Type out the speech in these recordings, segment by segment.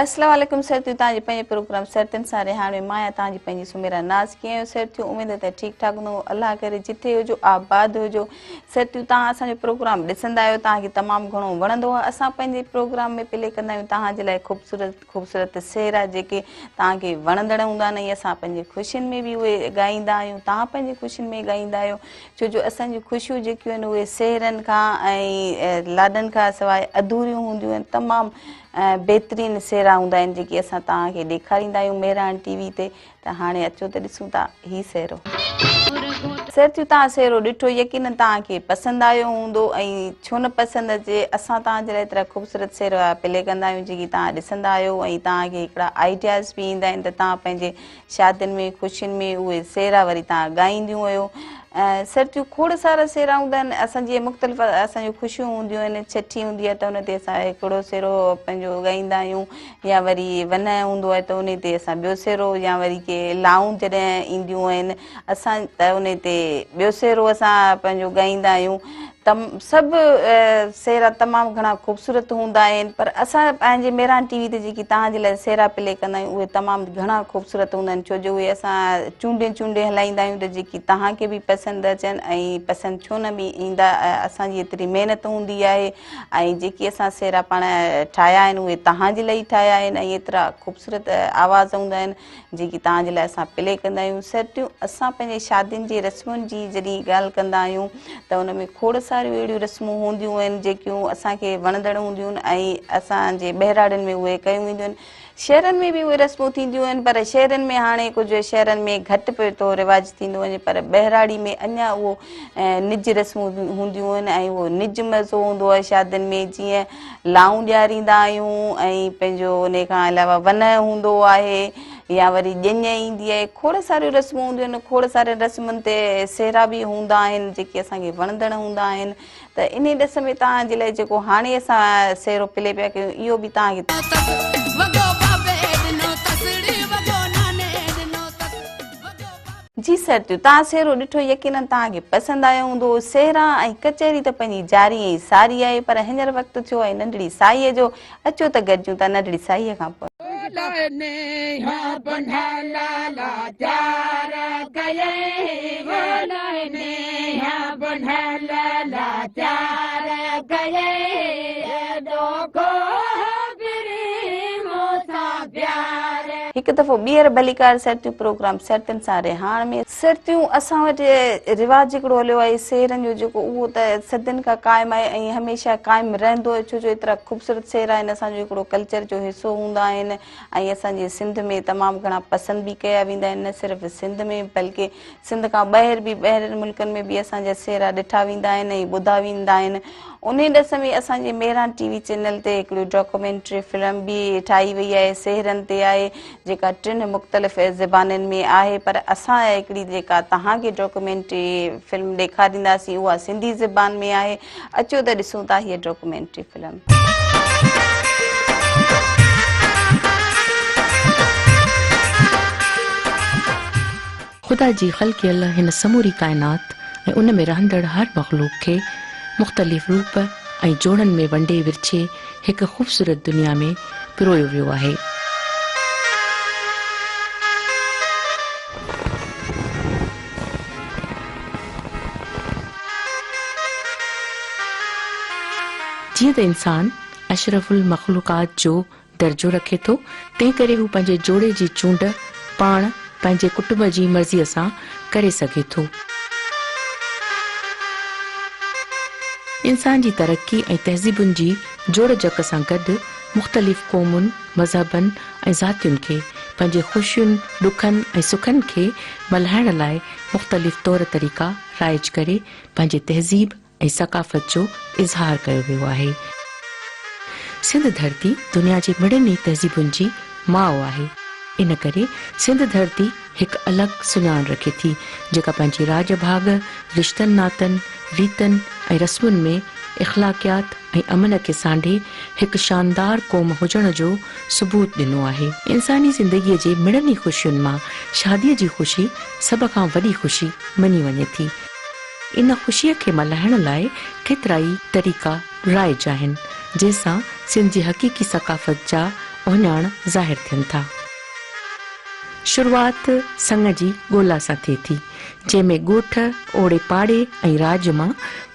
अस्सलाम वालेकुम सरतियूं तव्हांजे पंहिंजे प्रोग्राम सरतियुनि सां रिहाण में मां तव्हांजी पंहिंजी सुमेरा नाज़ कीअं आहियो सरतियूं उमेद त ठीकु ठाक हूंदो अलाह करे जिथे हुजो आबाद हुजो सरतियूं तव्हां असांजो प्रोग्राम ॾिसंदा आहियो तव्हांखे तमामु घणो वणंदो आहे असां पंहिंजे प्रोग्राम में प्ले कंदा आहियूं तव्हांजे लाइ ख़ूबसूरत सेरा जेके तव्हांखे वणंदड़ हूंदा आहिनि ऐं असां पंहिंजी ख़ुशियुनि में बि उहे ॻाईंदा आहियूं तव्हां पंहिंजी ख़ुशियुनि में ॻाईंदा आहियो छो जो असांजी ख़ुशियूं जेकियूं आहिनि उहे सेरनि खां ऐं लाॾनि खां सवाइ अधूरियूं हूंदियूं आहिनि तमामु बेहतरीन सेरा हूंदा आहिनि जेके असां तव्हांखे ॾेखारींदा आहियूं मेहरान टीवी ते त हाणे अचो त ॾिसूं था ही सेरो सरतियूं तव्हां सेरो ॾिठो यकीनन तव्हांखे पसंदि आयो हूंदो ऐं छो न पसंदि अचे असां तव्हांजे लाइ एतिरा ख़ूबसूरत सेरा प्ले कंदा आहियूं जेकी तव्हां ॾिसंदा आहियो ऐं तव्हांखे हिकिड़ा आइडियाज़ बि ईंदा आहिनि त तव्हां पंहिंजे शादियुनि में ख़ुशियुनि में उहे सेरा वरी तव्हां ॻाईंदियूं हुयो सरतियूं खोड़ सारा सेरा हूंदा आहिनि असां जीअं मुख़्तलिफ़ असांजूं ख़ुशियूं हूंदियूं आहिनि छठी हूंदी आहे त उन ते असां हिकिड़ो सेरो पंहिंजो ॻाईंदा आहियूं या वरी वन हूंदो आहे त उन ते असां ॿियो सेरो या वरी के लाऊं जॾहिं ईंदियूं आहिनि असां त उन ते ॿियो सेरो असां पंहिंजो ॻाईंदा आहियूं सभु सेरा तमामु घणा ख़ूबसूरत हूंदा आहिनि पर असां पंहिंजे मेहरान टीवी ते जेकी तव्हांजे लाइ सेरा प्ले कंदा आहियूं उहे तमामु घणा ख़ूबसूरत हूंदा आहिनि छो जो उहे असां चूंडे हलाईंदा आहियूं त जेकी तव्हांखे बि पसंदि अचनि ऐं पसंदि छो न बि ईंदा असांजी एतिरी महिनत हूंदी आहे ऐं जेकी असां सेरा पाण ठाहिया आहिनि उहे तव्हांजे लाइ ठाहिया आहिनि ऐं एतिरा ख़ूबसूरत आवाज़ हूंदा आहिनि जेकी तव्हांजे लाइ असां प्ले कंदा आहियूं सरतियूं असां पंहिंजे शादियुनि जी रस्मुनि जी जॾहिं ॻाल्हि कंदा आहियूं त उन में खोड़ सारियूं अहिड़ियूं रस्मूं हूंदियूं आहिनि जेकियूं असांखे वणंदड़ हूंदियूं आहिनि ऐं असांजे बहिराड़नि में उहे कयूं वेंदियूं आहिनि शहरनि में बि उहे रस्मूं थींदियूं आहिनि पर शहरनि में हाणे कुझु शहरनि में घटि पियो थो रिवाज थींदो वञे पर बहिराड़ी में अञा उहो निज रस्मूं हूंदियूं आहिनि ऐं उहो निज मज़ो हूंदो आहे शादियुनि में जीअं लाऊं ॾियारींदा आहियूं ऐं पंहिंजो उन खां अलावा वन हूंदो आहे या वरी ॼञ ईंदी आहे खोड़ सारियूं रस्मूं हूंदियूं आहिनि खोड़ सारे रस्मुनि ते सेरा बि हूंदा आहिनि जेके असांखे वणंदड़ हूंदा आहिनि त इन ॾिस में तव्हांजे लाइ जेको हाणे असां सेरो प्ले पिया कयूं इहो बि तव्हांखे जी सरतियूं तव्हां सेरो ॾिठो यकीनन तव्हांखे पसंदि आयो हूंदो सेरा ऐं कचहरी त पंहिंजी जारी ऐं सारी आहे पर हींअर वक़्तु थियो आहे नंढड़ी साईअ जो अचो त गॾिजूं था नंढड़ी साईअ खां पोइ हिकु दफ़ो ॿीहर भलीकार सरतियूं प्रोग्राम सरतियुनि सां रिहाण में सरतियूं असां वटि रिवाज हिकिड़ो हलियो आहे सेरनि जो जेको उहो त सदियुनि खां क़ाइमु आहे ऐं हमेशह क़ाइमु रहंदो आहे छो जो एतिरा ख़ूबसूरत सेरा आहिनि असांजो हिकिड़ो कल्चर जो हिसो हूंदा आहिनि ऐं असांजे सिंध में तमामु घणा पसंदि बि कया वेंदा आहिनि न सिर्फ़ु सिंध में बल्कि सिंध खां ॿाहिरि मुल्कनि में बि असांजा सेरा ॾिठा वेंदा आहिनि ऐं ॿुधा वेंदा आहिनि उन ॾिस में असांजे मेहरान टीवी चैनल ते हिकिड़ी डॉक्यूमेंट्री फिल्म बि ठाही वई आहे सेरनि ते आहे जेका 3 मुख़्तलिफ़ ज़बाननि में आहे पर असां हिकिड़ी जेका तव्हांखे डॉक्यूमेंट्री फिल्म ॾेखारींदासीं उहा सिंधी ज़बान में आहे अचो त ॾिसूं था हीअ डॉक्यूमेंट्री फिल्म ख़ुदा जी ख़ल्क़ियल हिन समूरी काइनात ऐं उन में रहंदड़ हर मख़लूक खे मुख़्तलिफ़ रूप ऐं जोड़नि में वंडे विरछे हिकु ख़ूबसूरत दुनिया में पिरोयो वियो आहे जीअं त इंसान अशरफुल मख़लूक़ात जो दर्जो रखे थो तंहिं करे हू पंहिंजे जोड़े जी चूंड पाण पंहिंजे कुटुंब जी मर्ज़ीअ सां करे सघे थो इंसान जी तरक़ी ऐं तहज़ीबुनि जी जोड़ जक सां गॾु मुख़्तलिफ़ क़ौमुनि मज़हबनि ऐं ज़ातियुनि खे पंहिंजे ख़ुशियुनि ॾुखनि ऐं सुखनि खे मल्हाइण लाइ मुख़्तलिफ़ तौर तरीक़ा राइज करे पंहिंजे तहज़ीब ऐं सक़ाफ़त जो इज़हार कयो वियो आहे सिंध धरती दुनिया जे मिड़नि तहज़ीबुनि जी माउ आहे इन करे सिंध धरती हिकु अलॻि सुञाण रखे थी जेका पंहिंजे राज भाग रिश्तनि नातनि रीतनि ऐं रस्मुनि में इख़्लाक़ियात ऐं अमन खे सांढे हिकु शानदार क़ौम हुजण जो सबूत ॾिनो आहे। इंसानी ज़िंदगीअ जे मिड़नि ख़ुशियुनि मां शादीअ जी ख़ुशी सभ खां वॾी ख़ुशी मञी वञे थी। इन ख़ुशीअ खे मल्हाइण लाइ केतिरा ई तरीक़ा राइज आहिनि, जंहिंसां सिंध जी हक़ीक़ी सक़ाफ़त जा उहिञाण ज़ाहिर थियनि था। शुरूआत संग जी ॻोल्हा सां थिए थी, जंहिंमें ॻोठ ओड़े पाड़े ऐं राज मां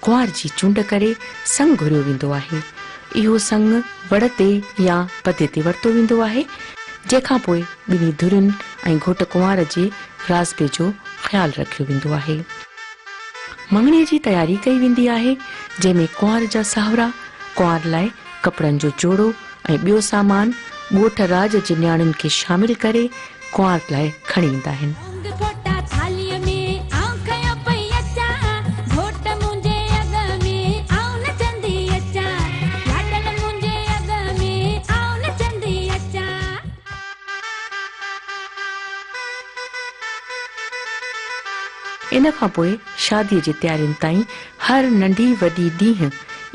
कुंवार जी चूंड करे संग घुरियो वेंदो आहे। इहो संग वड़ ते या पदे ते वरितो वेंदो आहे, जंहिंखां पोइ ॿिन्ही धुरियुनि ऐं घोट कुंवार जे राज़बे जो ख़्यालु रखियो वेंदो आहे। मंगणीअ जी तयारी कई वेंदी आहे, जंहिंमें कुंवार जा साहुरा कुंवार लाइ कपिड़नि जो जोड़ो ऐं ॿियो सामान ॻोठ राज जे न्याणियुनि खे शामिल करे कुंवार लाइ खणी ईंदा आहिनि। इन खां पोइ शादीअ जी तयारियुनि ताईं हर नंढी वॾी ॾींहुं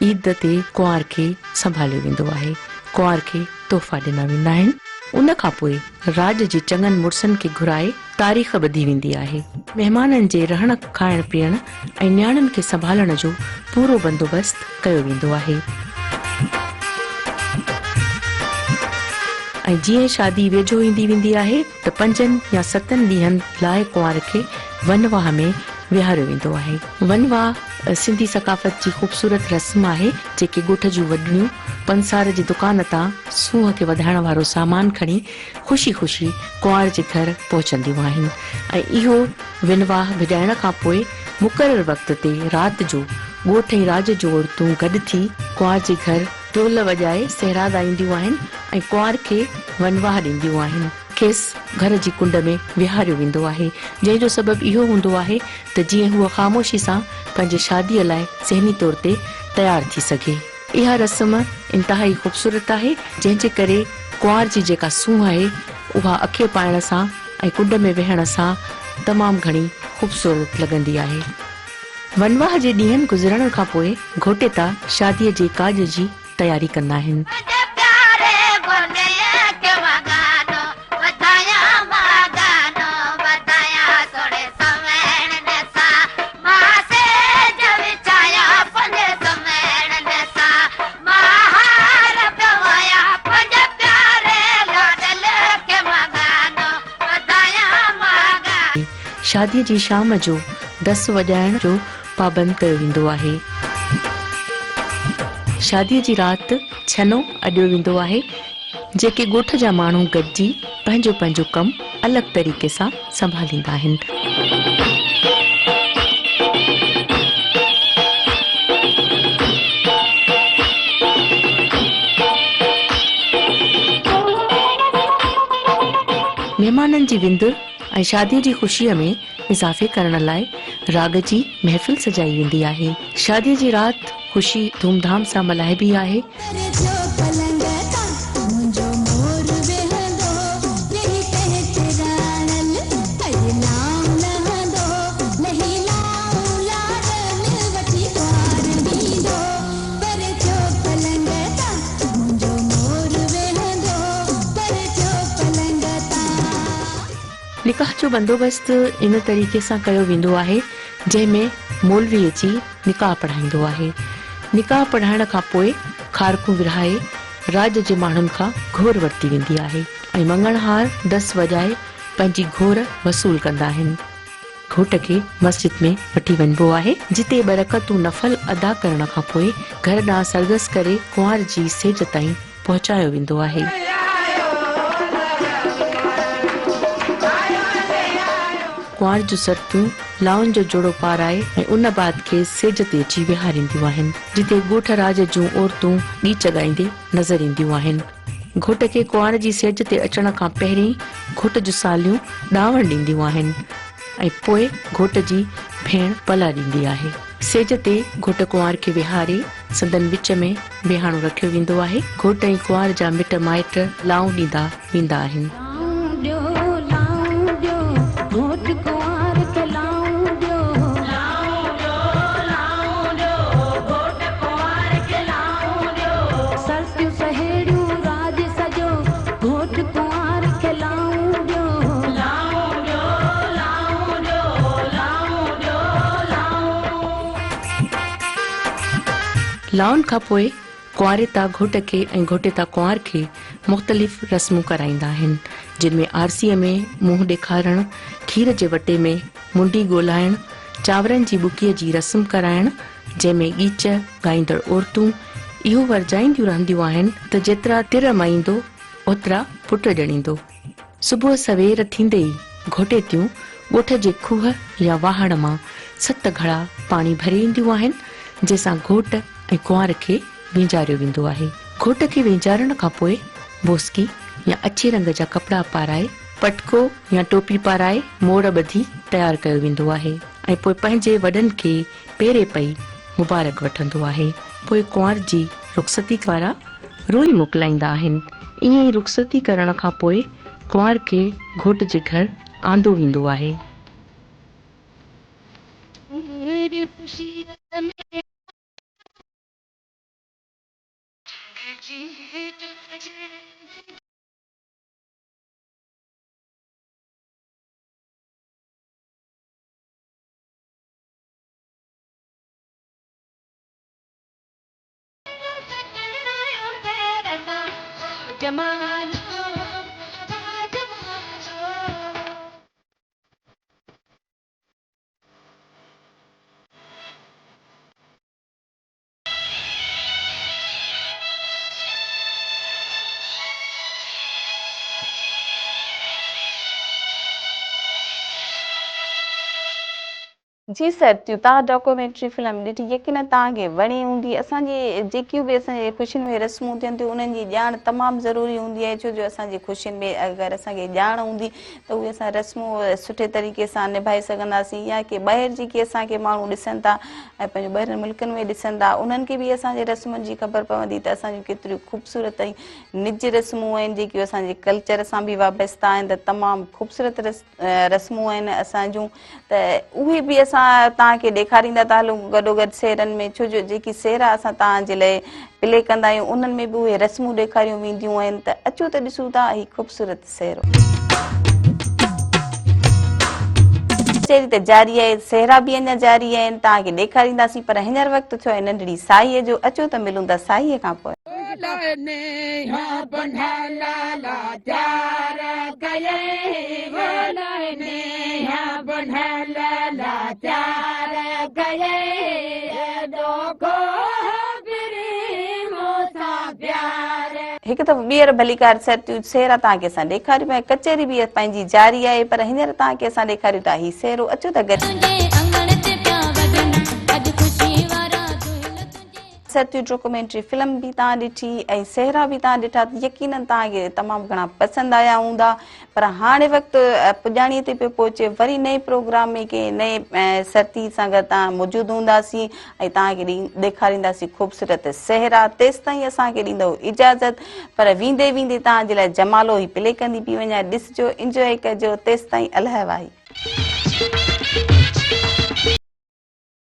ईद ते कुंवार खे संभालियो वेंदो आहे। कुंवार खे तोहफ़ा ॾिना वेंदा आहिनि। उन खां पोइ राज जी चङनि मुड़सनि खे घुराए तारीख़ ॿधी वेंदी आहे। महिमाननि जे रहण खाइण पीअण ऐं न्याणियुनि खे संभालण जो पूरो बंदोबस्त कयो वेंदो आहे। ऐं जीअं शादी वेझो ईंदी वेंदी आहे त 5 या 7 ॾींहंनि लाइ कुंवार खे वनवाह में विहारियो वेंदो आहे। वनवाह सिंधी सक़ाफ़त जी ख़ूबसूरत रस्म आहे, जेके ॻोठ जूं वॾड़ियूं पंसार जी दुकान तां सूंहं खे वधाइण वारो सामान खणी ख़ुशी ख़ुशी कुंवार जे घर पहुचंदियूं आहिनि। ऐं इहो वनवाह विॼाइण खां पोइ मुक़ररु वक़्त ते राति जो ॻोठ ऐं राज जो औरतूं गॾु थी कुंवार जे घर ढोल वॼाए सहरा ॻाईंदियूं आहिनि ऐं कुंवार खे वनवाह ॾींदियूं आहिनि। खेसि घर जी कुंड में विहारियो वेंदो आहे, जंहिंजो सबबु इहो हूंदो आहे त जीअं हूअ ख़ामोशी सां पंहिंजे शादीअ लाइ ज़हनी तौर ते तयारु थी सघे। इहा रस्म इंतिहाई ख़ूबसूरत आहे, जंहिंजे करे कुंवार जी जेका सूंहं आहे उहा अखे पाइण सां ऐं कुंड में वेहण सां तमामु घणी ख़ूबसूरत लॻंदी आहे। वनवाह जे ॾींहंनि गुज़रण खां पोइ घोटेता शादीअ जे काज जी तयारी कंदा आहिनि। शादीअ जी शाम जो 10 वॼाइण जो पाबंद कयो वेंदो आहे। शादीअ जी राति छनो अॾियो वेंदो आहे, जेके ॻोठ जा माण्हू गॾिजी पंहिंजो पंहिंजो कमु अलॻि तरीक़े सां संभालींदा आहिनि। महिमाननि जी विंद ऐं शादीअ जी ख़ुशीअ में इज़ाफ़े करण लाइ राग जी महफ़िल सजाई वेंदी आहे। शादीअ जी राति ख़ुशी धूमधाम सां मल्हाइबी आहे। निकाह जो बंदोबस्त इन तरीक़े सां कयो वेंदो आहे, जंहिंमें मौलवी अची निकाह पढ़ाईंदो आहे। निकाह पढ़ाइण खां पोइ खारकूं विरहाए राज जे माण्हुनि खां घोर वरिती वेंदी आहे ऐं मंगणहार 10 वॼाए पंहिंजी घोर वसूल कंदा आहिनि। घोट खे मस्जिद में वठी वञिबो आहे, जिते बरकतूं नफ़ल अदा करण खां पोइ घर ॾांहुं सरगस करे कुंवार जी सेज ताईं पहुचायो वेंदो आहे। कुंवार जूं सरतूं लाउनि जो जोड़ो पाराए ऐं उन बाद खे सेज ते अची विहारींदियूं आहिनि, जिते ॻोठ राज जूं औरतूं ॾीच ॻाईंदे नज़र ईंदियूं आहिनि। घोट खे कुंवार जी सेज ते अचण खां पहिरीं घोट जूं सालियूं ॾावण ॾींदियूं आहिनि ऐं पोइ घोट जी भेण पला ॾींदी आहे। सेज ते घोट कुंवार खे विहारे संदन विच में वेहाणो रखियो वेंदो आहे। घोट ऐं कुंवार जा मिट माइट लाऊं ॾींदा वेंदा आहिनि। लाउन खां पोइ कुंवारे तां घोट खे ऐं घोटे तां कुंवार खे मुख़्तलिफ़ रस्मूं कराईंदा आहिनि, जिन में आरसीअ में मुंहुं ॾेखारणु, खीर जे वटे में मुंडी ॻोल्हाइणु, चांवरनि जी बुकीअ जी रस्म कराइणु, जंहिंमें ॻीच ॻाईंदड़ औरतूं इहो वरजाईंदियूं रहंदियूं आहिनि त जेतिरा तिर माईंदो ओतिरा पुट ॼणींदो। सुबुह सवेर थींदे ई घोटेतियूं ॻोठ जे खूह या वाहड़ मां 7 घड़ा पाणी भरे ईंदियूं आहिनि, जंहिंसां घोट ऐं कुंवार खे वींजारियो वेंदो आहे। घोट खे वींजारण खां पोइ बोस्की या अछे रंग जा कपिड़ा पाराए, पटको या टोपी पाराए मोड़ ॿधी तयारु कयो वेंदो आहे ऐं पोइ पंहिंजे वॾनि खे पेरे पई मुबारक वठंदो आहे। पोइ कुंवार जी रुख़सती वारा रोई मोकिलाईंदा आहिनि। ईअं ई रुख़सती करण खां पोइ कुंवार खे घोट जे घर आंदो वेंदो आहे। जी सर, तव्हां डॉक्यूमेंट्री फिल्म ॾिठी, यकीन तव्हांखे वणी हूंदी। असांजी जेकियूं बि असांजे ख़ुशियुनि में रस्मूं थियनि थियूं उन्हनि जी ॼाण तमामु ज़रूरी हूंदी आहे, छो जो असांजी ख़ुशियुनि में अगरि असांखे ॼाण हूंदी त उहे असां रस्मूं सुठे तरीक़े सां निभाए सघंदासीं, या की ॿाहिरि जेके असांखे माण्हू ॾिसनि था ऐं पंहिंजो ॿाहिरि मुल्कनि में ॾिसनि था उन्हनि खे बि असांजे रस्मुनि जी ख़बर पवंदी त असांजूं केतिरियूं ख़ूबसूरत ऐं निज रस्मूं आहिनि जेकियूं असांजे कल्चर सां बि वाबस्ता आहिनि, त तमामु ख़ूबसूरत रस्मूं आहिनि असांजूं, त उहे बि असां तव्हांखे ॾेखारींदा था हलूं गॾोगॾु सेरनि में, छो जो जेकी सेरा असां तव्हांजे लाइ प्ले कंदा आहियूं उन्हनि में बि उहे रस्मूं ॾेखारियूं वेंदियूं आहिनि। त अचो त ॾिसूं था हीउ ख़ूबसूरत सेरो। कचेरी त जारी आहे, सेहरा बि अञा जारी आहिनि, तव्हांखे ॾेखारींदासीं, पर हींअर वक़्तु थियो आहे नंढड़ी साईअ जो। अचो त मिलूं था साईअ खां पोइ। हिकु त ॿीहर भलीकार सेरा तव्हांखे असां ॾेखारियूं ऐं कचेरी बि पंहिंजी जारी आहे, पर हींअर तव्हांखे असां ॾेखारियूं था हीउ सेरो। अचो त डॉक्यूमेंट्री फिल्म बि तव्हां ॾिठी ऐं सेहरा बि तव्हां ॾिठा, यकीननि तव्हांखे तमामु घणा पसंदि आया हूंदा। पर हाणे वक़्तु पुॼाणीअ ते पियो पहुचे, वरी नए प्रोग्राम में कंहिं नए सरती सां गॾु तव्हां मौजूदु हूंदासीं ऐं तव्हांखे ॾेखारींदासीं ख़ूबसूरत सेहरा। तेसि ताईं असांखे ॾींदव इजाज़त, पर वेंदे वेंदे तव्हांजे लाइ जमालो ई प्ले कंदी पई वञा, ॾिसजो, इंजॉय कजो। तेसि ताईं अलाह वाही।